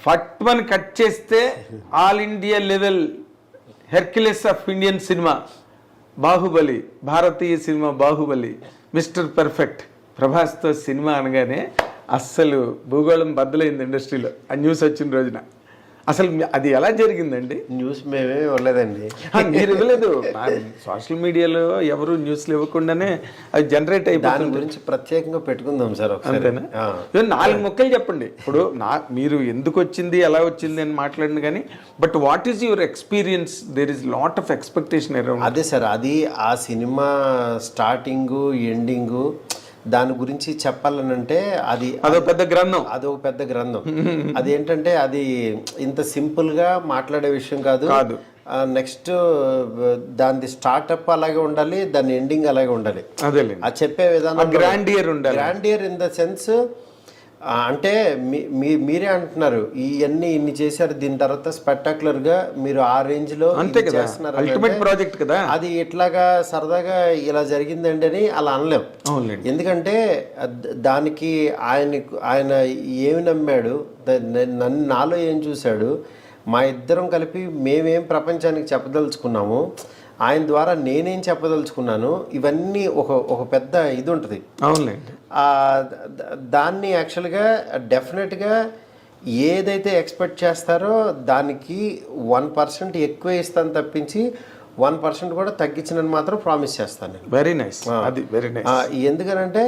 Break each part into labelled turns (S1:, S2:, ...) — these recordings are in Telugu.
S1: ఫట్మని కట్ చేస్తే all India level Hercules of Indian cinema Baahubali, భారతీయ సినిమా బాహుబలి, మిస్టర్ పర్ఫెక్ట్ ప్రభాస్తో సినిమా అనగానే అస్సలు భూగోళం బద్దలైంది ఇండస్ట్రీలో ఆ న్యూస్ వచ్చిన రోజున. అసలు అది ఎలా జరిగిందండి?
S2: న్యూస్ మేమే ఇవ్వలేదండి.
S1: మీరు ఇవ్వలేదు, సోషల్ మీడియాలో ఎవరు న్యూస్లు ఇవ్వకుండానే అది జనరేట్ అయిపోతుంది.
S2: దాని గురించి ప్రత్యేకంగా పెట్టుకుందాం సార్.
S1: అంతేనా? 4 ముక్కలు చెప్పండి. ఇప్పుడు మీరు ఎందుకు వచ్చింది, ఎలా వచ్చింది అని మాట్లాడిన కానీ, but what is your experience? There is lot of expectation around.
S2: అదే సార్, అది ఆ సినిమా స్టార్టింగు ఎండింగు దాని గురించి చెప్పాలనంటే
S1: అదొక పెద్ద గ్రంథం.
S2: అదొక పెద్ద గ్రంథం. అదేంటంటే అది ఇంత సింపుల్ గా మాట్లాడే విషయం కాదు. నెక్స్ట్ దాని స్టార్ట్అప్ అలాగే ఉండాలి, దాని ఎండింగ్ అలాగే ఉండాలి.
S1: అదే
S2: అది చెప్పే విధానం
S1: గ్రాండియర్ ఉండాలి.
S2: గ్రాండియర్ ఇన్ ద సెన్స్ అంటే మీరే అంటున్నారు ఇన్ని చేశారు, దీని తర్వాత స్పెక్టాక్యులర్ గా మీరు ఆ రేంజ్ లో
S1: చేస్తున్నారు. అల్టిమేట్ ప్రాజెక్ట్ కదా అది.
S2: ఇట్లాగా సరదాగా ఇలా జరిగిందండి అని అలా అనలేం. ఎందుకంటే దానికి ఆయన ఏమి నమ్మాడు, నాలో ఏం చూశాడు, మా ఇద్దరం కలిపి మేమేం ప్రపంచానికి చెప్పదలుచుకున్నాము, ఆయన ద్వారా నేనేం చెప్పదలుచుకున్నాను, ఇవన్నీ ఒక పెద్ద ఇది ఉంటుంది.
S1: అవునండి.
S2: దాన్ని యాక్చువల్గా డెఫినెట్గా ఏదైతే ఎక్స్పెక్ట్ చేస్తారో దానికి 1% ఎక్కువ ఇస్తాను తప్పించి 1% కూడా తగ్గించినని మాత్రం ప్రామిస్ చేస్తాను నేను.
S1: Very nice. అది వెరీ నైస్.
S2: ఎందుకనంటే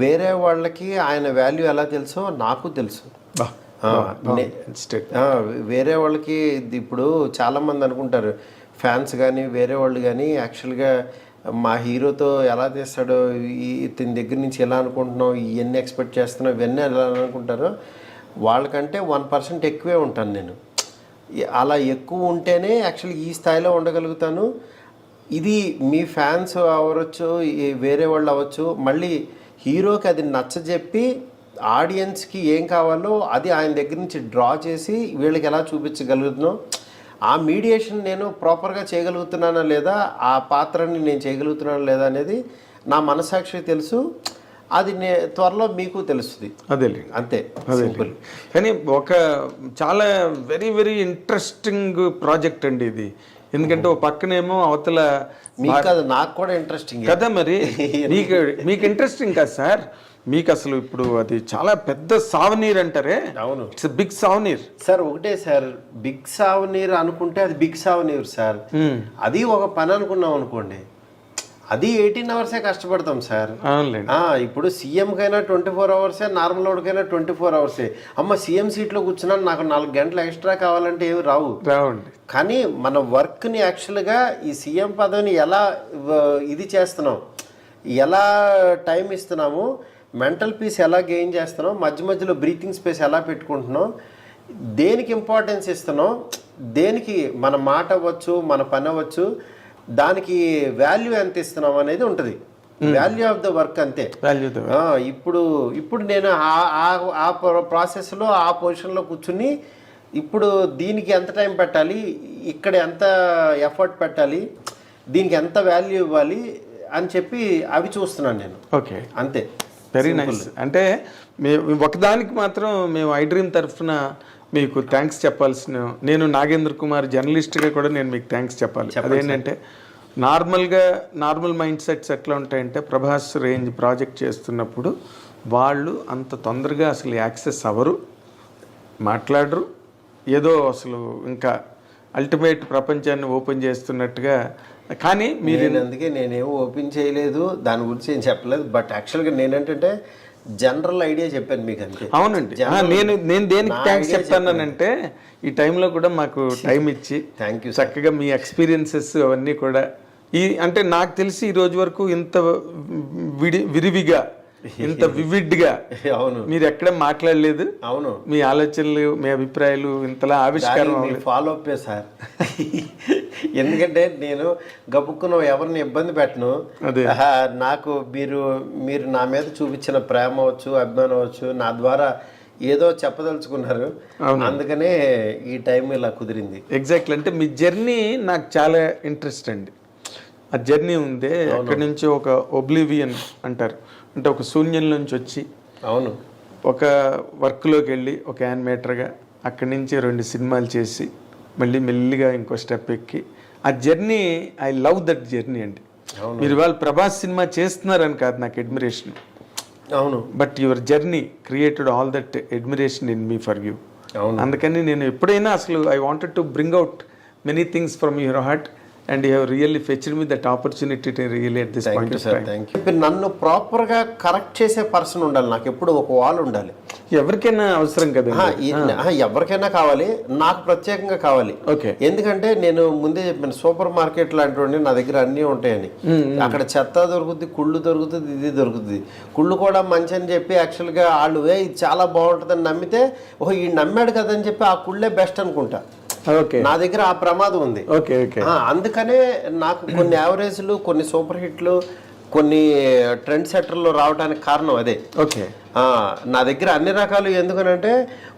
S2: వేరే వాళ్ళకి ఆయన వాల్యూ ఎలా తెలుసో నాకు తెలుసు. వేరే వాళ్ళకి ఇప్పుడు చాలామంది అనుకుంటారు, ఫ్యాన్స్ కానీ వేరే వాళ్ళు కానీ యాక్చువల్గా మా హీరోతో ఎలా తీస్తాడో, ఇతని దగ్గర నుంచి ఎలా అనుకుంటున్నావు, ఇవన్నీ ఎక్స్పెక్ట్ చేస్తున్నావు, ఇవన్నీ ఎలా అనుకుంటారో వాళ్ళకంటే 1% ఎక్కువే ఉంటాను నేను. అలా ఎక్కువ ఉంటేనే యాక్చువల్లీ ఈ స్థాయిలో ఉండగలుగుతాను. ఇది మీ ఫ్యాన్స్ అవ్వచ్చు, వేరే వాళ్ళు అవ్వచ్చు, మళ్ళీ హీరోకి అది నచ్చజెప్పి ఆడియన్స్కి ఏం కావాలో అది ఆయన దగ్గర నుంచి డ్రా చేసి వీళ్ళకి ఎలా చూపించగలుగుతున్నాం, ఆ మీడియేషన్ నేను ప్రాపర్గా చేయగలుగుతున్నానా లేదా, ఆ పాత్రని నేను చేయగలుగుతున్నానా లేదా అనేది నా మనసాక్షికి తెలుసు. అది త్వరలో మీకు తెలుస్తుంది.
S1: అదే
S2: అంతే.
S1: సింపుల్. కానీ ఒక చాలా వెరీ వెరీ ఇంట్రెస్టింగ్ ప్రాజెక్ట్ అండి ఇది. ఎందుకంటే ఒక పక్కనేమో అవతల
S2: మీకు కాదు, నాకు కూడా ఇంట్రెస్టింగ్
S1: కదా. మరి మీకు ఇంట్రెస్టింగ్ కాదు సార్, మీకు అసలు ఇప్పుడు అది చాలా పెద్ద సావనీర్ అంటారే.
S2: అవును,
S1: ఇట్స్ బిగ్ సావనీర్
S2: సార్. ఒకటే సార్, బిగ్ సావనీర్ అనుకుంటే అది బిగ్ సావనీర్ సార్. అది ఒక పని అనుకున్నాం అనుకోండి, అది 18 అవర్సే కష్టపడతాం సార్. ఇప్పుడు సీఎం కైనా 24 అవర్సే, నార్మల్ వాడికైనా 24 అవర్సే. అమ్మ సీఎం సీట్లో కూర్చున్నా నాకు 4 గంటలు ఎక్స్ట్రా కావాలంటే ఏమి రావండి. కానీ మన వర్క్ని యాక్చువల్గా ఈ సీఎం పదవిని ఎలా ఇది చేస్తున్నాం, ఎలా టైం ఇస్తున్నాము, మెంటల్ పీస్ ఎలా గెయిన్ చేస్తున్నాం, మధ్య మధ్యలో బ్రీతింగ్ స్పేస్ ఎలా పెట్టుకుంటున్నాం, దేనికి ఇంపార్టెన్స్ ఇస్తున్నాం, దేనికి మన మాట అవ్వచ్చు, మన పని అవ్వచ్చు, దానికి వాల్యూ ఎంత ఇస్తున్నాం అనేది ఉంటుంది. వాల్యూ ఆఫ్ ద వర్క్ అంతే. ఇప్పుడు నేను ఆ ప్రాసెస్లో ఆ పొజిషన్లో కూర్చుని ఇప్పుడు దీనికి ఎంత టైం పెట్టాలి, ఇక్కడ ఎంత ఎఫర్ట్ పెట్టాలి, దీనికి ఎంత వాల్యూ ఇవ్వాలి అని చెప్పి అవి చూస్తున్నాను నేను.
S1: ఓకే,
S2: అంతే.
S1: Very nice. అంటే ఒకదానికి మాత్రం మేము ఐ డ్రీమ్ తరఫున మీకు థ్యాంక్స్ చెప్పాల్సిన, నేను నాగేంద్ర కుమార్ జర్నలిస్ట్గా కూడా నేను మీకు థ్యాంక్స్ చెప్పాలి. అదేంటంటే నార్మల్ మైండ్ సెట్స్ ఎట్లా ఉంటాయంటే, ప్రభాస్ రేంజ్ ప్రాజెక్ట్ చేస్తున్నప్పుడు వాళ్ళు అంత తొందరగా అసలు యాక్సెస్ అవ్వరు, మాట్లాడరు, ఏదో అసలు ఇంకా అల్టిమేట్ ప్రపంచాన్ని ఓపెన్ చేస్తున్నట్టుగా. కానీ మీరు
S2: అందుకే నేనేమో ఓపెన్ చేయలేదు, దాని గురించి ఏం చెప్పలేదు. బట్ యాక్చువల్గా నేనేంటంటే జనరల్ ఐడియా చెప్పాను మీకు అంతే.
S1: అవునండి. నేను దేనికి థ్యాంక్స్ చెప్తానంటే, ఈ టైంలో కూడా మాకు టైం ఇచ్చి
S2: థ్యాంక్ యూ
S1: చక్కగా మీ ఎక్స్పీరియన్సెస్ అవన్నీ కూడా అంటే నాకు తెలిసి ఈ రోజు వరకు ఇంత విరివిగా, ఇంత వివిడ్గా
S2: అవును
S1: మీరు ఎక్కడ మాట్లాడలేదు.
S2: అవును,
S1: మీ ఆలోచనలు, మీ అభిప్రాయాలు ఇంతలా ఆవిష్కారం
S2: ఫాలో అప్ సార్. ఎందుకంటే నేను గబుక్కున ఎవరిని ఇబ్బంది పెట్టను. నాకు మీరు నా మీద చూపించిన ప్రేమ అవచ్చు, అభిమానం అవచ్చు, నా ద్వారా ఏదో చెప్పదలుచుకున్నారు, అందుకనే ఈ టైం ఇలా కుదిరింది.
S1: ఎగ్జాక్ట్లీ. అంటే మీ జర్నీ నాకు చాలా ఇంట్రెస్ట్ అండి. ఆ జర్నీ ఉంది, అక్కడి నుంచి ఒక ఒబ్లివియన్ అంటారు, అంటే ఒక శూన్యం నుంచి వచ్చి
S2: అవును
S1: ఒక వర్క్లోకి వెళ్ళి ఒక యానిమేటర్గా అక్కడి నుంచి 2 సినిమాలు చేసి మళ్ళీ మెల్లిగా ఇంకో స్టెప్ ఎక్కి ఆ journey, I love that journey అండి. మీరు ఇవాళ ప్రభాస్ సినిమా చేస్తున్నారని కాదు నాకు అడ్మిరేషన్,
S2: అవును,
S1: but your journey created all that admiration in me for you.
S2: అవును,
S1: అందుకని నేను ఎప్పుడైనా అసలు I wanted to bring out many things from your heart and you have really fetched me that opportunity to really at this point of time.
S2: Thank you. నన్ను ప్రాపర్గా కరెక్ట్ చేసే పర్సన్ ఉండాలి, నాకు ఎప్పుడు ఒక వాల్ ఉండాలి.
S1: ఎవరికైనా అవసరం కదా,
S2: ఎవరికైనా కావాలి, నాకు ప్రత్యేకంగా కావాలి.
S1: ఓకే,
S2: ఎందుకంటే నేను ముందే చెప్పాను, సూపర్ మార్కెట్ లాంటి నా దగ్గర అన్నీ ఉంటాయని. అక్కడ చెత్త దొరుకుతుంది, కుళ్ళు దొరుకుతుంది, ఇది దొరుకుతుంది. కుళ్ళు కూడా మంచి అని చెప్పి యాక్చువల్గా వాళ్ళు ఇది చాలా బాగుంటుందని నమ్మితే, ఓహో ఈ నమ్మాడు కదని చెప్పి ఆ కుళ్ళే బెస్ట్ అనుకుంటా. నా దగ్గర ఆ ప్రమాదం ఉంది. అందుకనే నాకు కొన్ని యావరేజ్లు, కొన్ని సూపర్ హిట్లు, కొన్ని ట్రెండ్ సెటర్లు రావడానికి కారణం అదే.
S1: ఓకే,
S2: నా దగ్గర అన్ని రకాలు. ఎందుకనంటే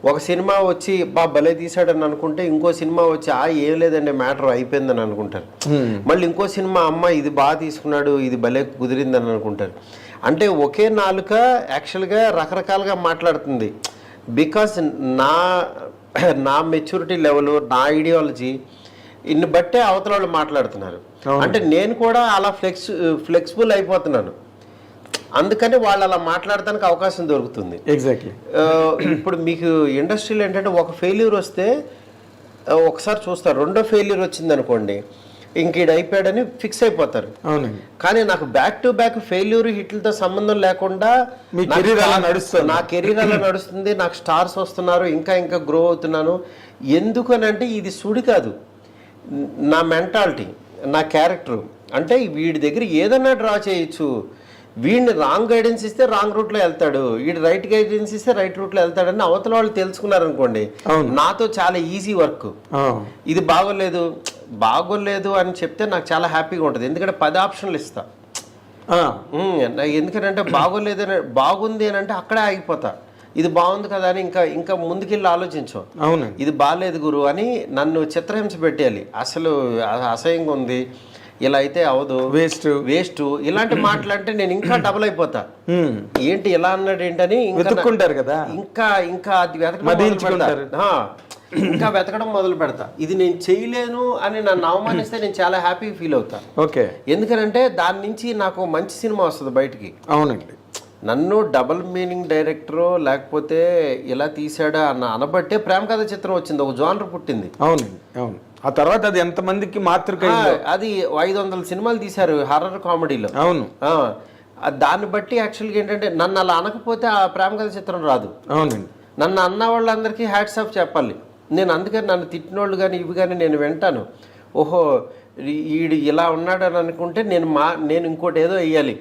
S2: ఒక సినిమా వచ్చి భలే తీసాడని అనుకుంటే, ఇంకో సినిమా వచ్చి ఏం లేదండి మ్యాటర్ అయిపోయిందని అనుకుంటారు. మళ్ళీ ఇంకో సినిమా అమ్మ ఇది బాగా తీసుకున్నాడు, ఇది భలే కుదిరిందని అనుకుంటారు. అంటే ఒకే నాలుక యాక్చువల్గా రకరకాలుగా మాట్లాడుతుంది. బికాస్ నా మెచ్యూరిటీ లెవెల్, నా ఐడియాలజీ ఇన్ని బట్టే అవతల వాళ్ళు మాట్లాడుతున్నారు. అంటే నేను కూడా అలా ఫ్లెక్సిబుల్ అయిపోతున్నాను. అందుకని వాళ్ళు అలా మాట్లాడటానికి అవకాశం దొరుకుతుంది.
S1: ఎగ్జాక్ట్లీ.
S2: ఇప్పుడు మీకు ఇండస్ట్రీలో ఏంటంటే ఒక ఫెయిల్యూర్ వస్తే ఒకసారి చూస్తారు, రెండో ఫెయిల్యూర్ వచ్చింది అనుకోండి ఇంక ఈడు అయిపోయాడని ఫిక్స్ అయిపోతారు. కానీ నాకు బ్యాక్ టు బ్యాక్ ఫెయిల్యూర్ హిట్లతో సంబంధం లేకుండా నా కెరీర్ అలా నడుస్తుంది, నాకు స్టార్స్ వస్తున్నారు, ఇంకా ఇంకా గ్రో అవుతున్నాను. ఎందుకనంటే ఇది సుడి కాదు, నా మెంటాలిటీ, నా క్యారెక్టర్. అంటే వీడి దగ్గర ఏదన్నా డ్రా చేయొచ్చు. వీడిని రాంగ్ గైడెన్స్ ఇస్తే రాంగ్ రూట్లో వెళ్తాడు, వీడు రైట్ గైడెన్స్ ఇస్తే రైట్ రూట్లో వెళ్తాడని అవతల వాళ్ళు తెలుసుకున్నారనుకోండి, నాతో చాలా ఈజీ వర్క్. ఇది బాగోలేదు అని చెప్తే నాకు చాలా హ్యాపీగా ఉంటుంది. ఎందుకంటే 10 ఆప్షన్లు ఇస్తా. ఎందుకంటే బాగుంది అని అంటే అక్కడే ఆగిపోతా. ఇది బాగుంది కదా అని ఇంకా ముందుకెళ్ళి ఆలోచించు. ఇది బాగాలేదు గురు అని నన్ను చిత్రహింస పెట్టేయాలి. అసలు అసహ్యంగా ఉంది, ఇలా అయితే అవదు, వేస్ట్ ఇలాంటి మాటలంటే నేను ఇంకా డబుల్ అయిపోతా. ఏంటి ఇలా అన్నాడు ఏంటని ఇంకా అది వెతకడం మొదలు పెడతా. ఇది నేను చేయలేను అని నన్ను అవమానిస్తే నేను చాలా హ్యాపీ ఫీల్ అవుతా.
S1: ఓకే,
S2: ఎందుకంటే దాని నుంచి నాకు మంచి సినిమా వస్తుంది బయటికి.
S1: అవునండి.
S2: నన్ను డబుల్ మీనింగ్ డైరెక్టరో లేకపోతే ఇలా తీసాడా అనబట్టే ప్రేమ కథ చిత్రం వచ్చింది, ఒక జోనర్ పుట్టింది.
S1: అవునండి, అవును. ఆ తర్వాత అది ఎంతమందికి మాతృక,
S2: అది 500 సినిమాలు తీశారు హర్రర్ కామెడీలో.
S1: అవును.
S2: దాన్ని బట్టి యాక్చువల్గా ఏంటంటే నన్ను అలా అనకపోతే ఆ ప్రేమ కథ చిత్రం రాదు.
S1: అవునండి.
S2: నన్ను అన్న వాళ్ళందరికీ హ్యాట్స్ ఆఫ్ చెప్పాలి. నేను అందుకని నన్ను తిట్టినోళ్ళు కానీ ఇవి కానీ నేను వింటాను. ఓహో ఈడు ఇలా ఉన్నాడు అని అనుకుంటే నేను ఇంకోటి ఏదో వేయాలి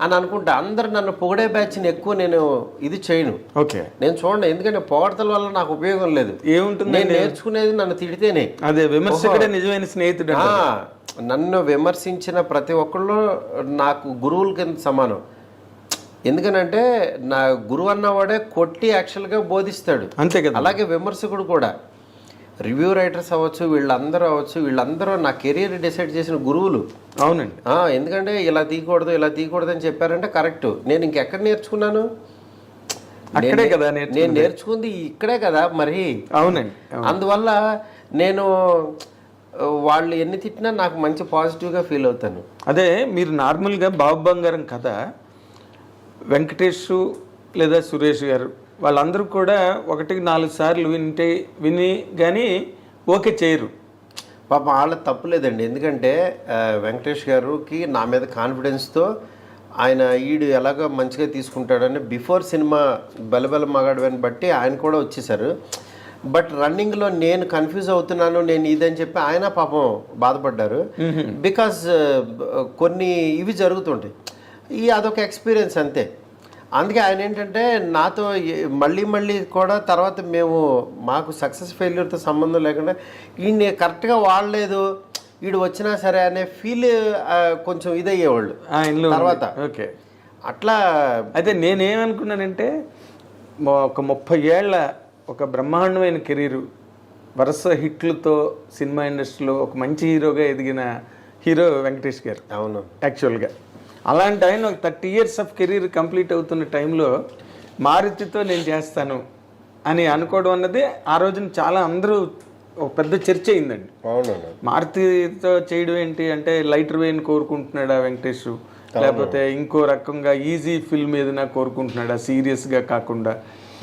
S2: అని అనుకుంటా. అందరు నన్ను పొగడే బ్యాచ్ని ఎక్కువ నేను ఇది చేయను.
S1: ఓకే,
S2: నేను చూడండి, ఎందుకంటే పొగడతల వల్ల నాకు ఉపయోగం లేదు.
S1: ఏముంటుంది,
S2: నేను నేర్చుకునేది నన్ను తిడితేనే.
S1: అదే విమర్శకుడే నిజమైన స్నేహితుడు.
S2: నన్ను విమర్శించిన ప్రతి ఒక్కళ్ళు నాకు గురువుల కింద సమానం. ఎందుకనంటే నా గురువు అన్నవాడే కొట్టి యాక్చువల్గా బోధిస్తాడు, అంతే కదా. అలాగే విమర్శకుడు కూడా, రివ్యూ రైటర్స్ అవ్వచ్చు, వీళ్ళందరూ నా కెరీర్ డిసైడ్ చేసిన గురువులు.
S1: అవునండి.
S2: ఎందుకంటే ఇలా తీయకూడదు అని చెప్పారంటే కరెక్ట్. నేను ఇంకెక్కడ నేర్చుకున్నాను?
S1: అక్కడే కదా
S2: నేను నేర్చుకుంది, ఇక్కడే కదా మరి.
S1: అవునండి.
S2: అందువల్ల నేను వాళ్ళు ఎన్ని తిట్టినా నాకు మంచి పాజిటివ్గా ఫీల్ అవుతాను.
S1: అదే మీరు నార్మల్గా బాబు బంగారం కథ వెంకటేష్ లేదా సురేష్ గారు వాళ్ళందరూ కూడా 1-4 సార్లు విని కానీ ఓకే చేయరు.
S2: పాపం వాళ్ళ తప్పులేదండి. ఎందుకంటే వెంకటేష్ గారికి నా మీద కాన్ఫిడెన్స్తో ఆయన ఈడు ఎలాగో మంచిగా తీసుకుంటాడని బిఫోర్ సినిమా బెలబెల మగాడని బట్టి ఆయన కూడా వచ్చేసారు. బట్ రన్నింగ్లో నేను కన్ఫ్యూజ్ అవుతున్నాను, నేను ఇదని చెప్పి ఆయన పాపం బాధపడ్డారు. బికాజ్ కొన్ని ఇవి జరుగుతుంటాయి, అదొక ఎక్స్పీరియన్స్ అంతే. అందుకే ఆయన ఏంటంటే నాతో మళ్ళీ కూడా తర్వాత మాకు సక్సెస్ ఫెయిల్యూర్తో సంబంధం లేకుండా ఈయన కరెక్ట్గా వాడలేదు, వీడు వచ్చినా సరే అనే ఫీల్ కొంచెం ఇదయ్యేవాళ్ళు తర్వాత.
S1: ఓకే,
S2: అట్లా
S1: అయితే నేనేమనుకున్నానంటే ఒక 30 ఏళ్ల ఒక బ్రహ్మాండమైన కెరీరు, వరుస హిట్లతో సినిమా ఇండస్ట్రీలో ఒక మంచి హీరోగా ఎదిగిన హీరో వెంకటేష్ గారు.
S2: అవును,
S1: యాక్చువల్గా అలాంటి ఆయన ఒక 30 years ఆఫ్ కెరీర్ కంప్లీట్ అవుతున్న టైంలో మారుతితో నేను చేస్తాను అని అనుకోవడం అన్నది ఆ రోజున చాలా అందరూ ఒక పెద్ద చర్చ అయిందండి.
S2: అవునవును.
S1: మారుతితో చేయడం ఏంటి అంటే లైటర్ వేని కోరుకుంటున్నాడా వెంకటేష్, లేకపోతే ఇంకో రకంగా ఈజీ ఫిల్మ్ ఏదైనా కోరుకుంటున్నాడా సీరియస్గా కాకుండా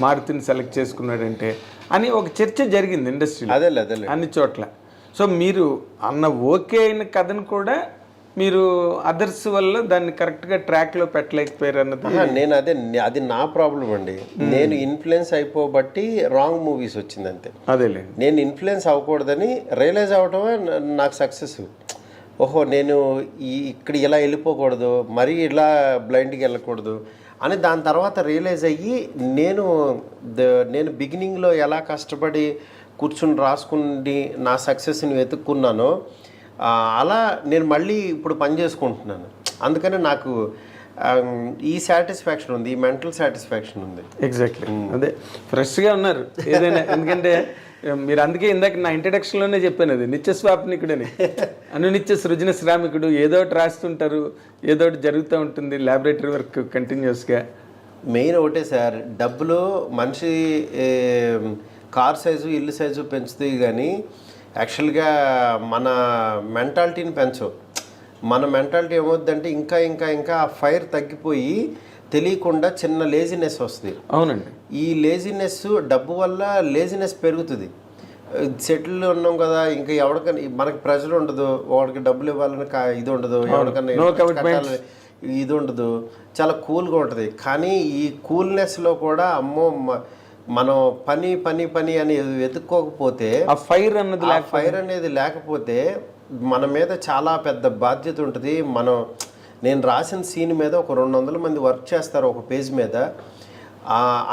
S1: మారుతిని సెలెక్ట్ చేసుకున్నాడంటే అని ఒక చర్చ జరిగింది ఇండస్ట్రీలో
S2: అదే
S1: అన్ని చోట్ల. సో మీరు అన్న ఓకే అయిన కథను కూడా మీరు అదర్స్ వల్ల దాన్ని కరెక్ట్గా ట్రాక్లో పెట్టలేకపోయారు అన్నది
S2: నేను అది నా ప్రాబ్లం అండి. నేను ఇన్ఫ్లుయెన్స్ అయిపోబట్టి రాంగ్ మూవీస్ వచ్చింది అంతే.
S1: అదేలేండి.
S2: నేను ఇన్ఫ్లుయెన్స్ అవ్వకూడదని రియలైజ్ అవ్వటమే నాకు సక్సెస్. ఓహో నేను ఇక్కడ ఇలా వెళ్ళిపోకూడదు, మరీ ఇలా బ్లైండ్కి వెళ్ళకూడదు అని దాని తర్వాత రియలైజ్ అయ్యి నేను బిగినింగ్లో ఎలా కష్టపడి కూర్చుని రాసుకుని నా సక్సెస్ని వెతుక్కున్నానో అలా నేను మళ్ళీ ఇప్పుడు పని చేసుకుంటున్నాను. అందుకని నాకు ఈ సాటిస్ఫాక్షన్ ఉంది, ఈ మెంటల్ సాటిస్ఫాక్షన్ ఉంది.
S1: ఎగ్జాక్ట్లీ అదే ఫ్రెష్గా ఉన్నారు ఏదైనా. ఎందుకంటే మీరు అందుకే ఇందాక నా ఇంట్రడక్షన్లోనే చెప్పాను, అది నిత్య స్వాప్నికుడని. అనునిత్య సృజన శ్రామికుడు, ఏదో ఒకటి రాస్తుంటారు, ఏదో ఒకటి జరుగుతూ ఉంటుంది, ల్యాబొరేటరీ వర్క్ కంటిన్యూస్గా.
S2: మెయిన్ ఒకటే సార్, డబ్బులు మనిషి కార్ సైజు ఇల్లు సైజు పెంచుతాయి కానీ యాక్చువల్గా మన మెంటాలిటీని పెంచవు. మన మెంటాలిటీ ఏమవుద్దంటే ఇంకా ఇంకా ఇంకా ఆ ఫైర్ తగ్గిపోయి తెలియకుండా చిన్న లేజినెస్ వస్తుంది.
S1: అవునండి. ఈ
S2: లేజినెస్ డబ్బు వల్ల లేజినెస్ పెరుగుతుంది. సెటిల్ ఉన్నాం కదా, ఇంకా ఎవరికైనా మనకి ప్రెజర్ ఉండదు, వాడికి డబ్బులు ఇవ్వాలని ఇది ఉండదు, ఎవరికైనా ఇది ఉండదు, చాలా కూల్గా ఉంటుంది. కానీ ఈ కూల్నెస్లో కూడా అమ్మో మనం పని పని పని అని వెతుక్కోకపోతే ఆ ఫైర్ అనేది లేకపోతే మన మీద చాలా పెద్ద బాధ్యత ఉంటుంది. నేను రాసిన సీన్ మీద ఒక 200 మంది వర్క్ చేస్తారు ఒక పేజ్ మీద.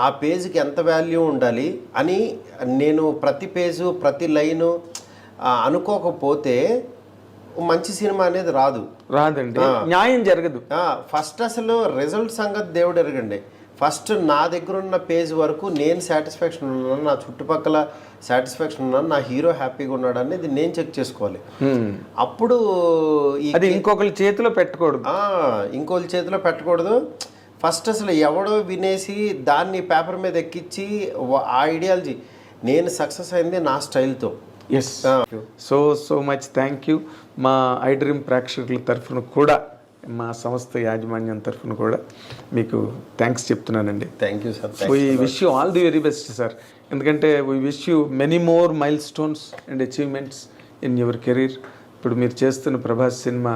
S2: ఆ పేజ్కి ఎంత వాల్యూ ఉండాలి అని నేను ప్రతి పేజు ప్రతి లైను అనుకోకపోతే మంచి సినిమా అనేది రాదండి, న్యాయం జరగదు. ఫస్ట్ అసలు రిజల్ట్ సంగతి దేవుడు ఎరగండి. ఫస్ట్ నా దగ్గర ఉన్న పేజ్ వరకు నేను సాటిస్ఫాక్షన్ ఉన్నాను, నా చుట్టుపక్కల సాటిస్ఫాక్షన్ ఉన్నాను, నా హీరో హ్యాపీగా ఉన్నాడు అనేది నేను చెక్ చేసుకోవాలి. అప్పుడు ఇంకొకరి చేతిలో పెట్టకూడదు. ఫస్ట్ అసలు ఎవడో వినేసి దాన్ని పేపర్ మీద ఎక్కించి ఆ ఐడియాలజీ నేను సక్సెస్ అయింది నా స్టైల్తో.
S1: Yes, so much thank you. మా ఐడ్రీమ్ ప్రేక్షకుల తరఫున కూడా, మా సంస్థ యాజమాన్యం తరఫున కూడా మీకు థ్యాంక్స్ చెప్తున్నానండి.
S2: Thank you sir.
S1: We wish you all the very best sir. ఎందుకంటే we wish you many more milestones and achievements in your career. ఇప్పుడు మీరు చేస్తున్న ప్రభాస్ సినిమా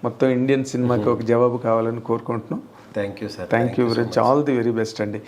S1: మొత్తం ఇండియన్ సినిమాకి ఒక జవాబు కావాలని కోరుకుంటున్నాం.
S2: Thank you sir.
S1: Thank you very much. All the very best అండి.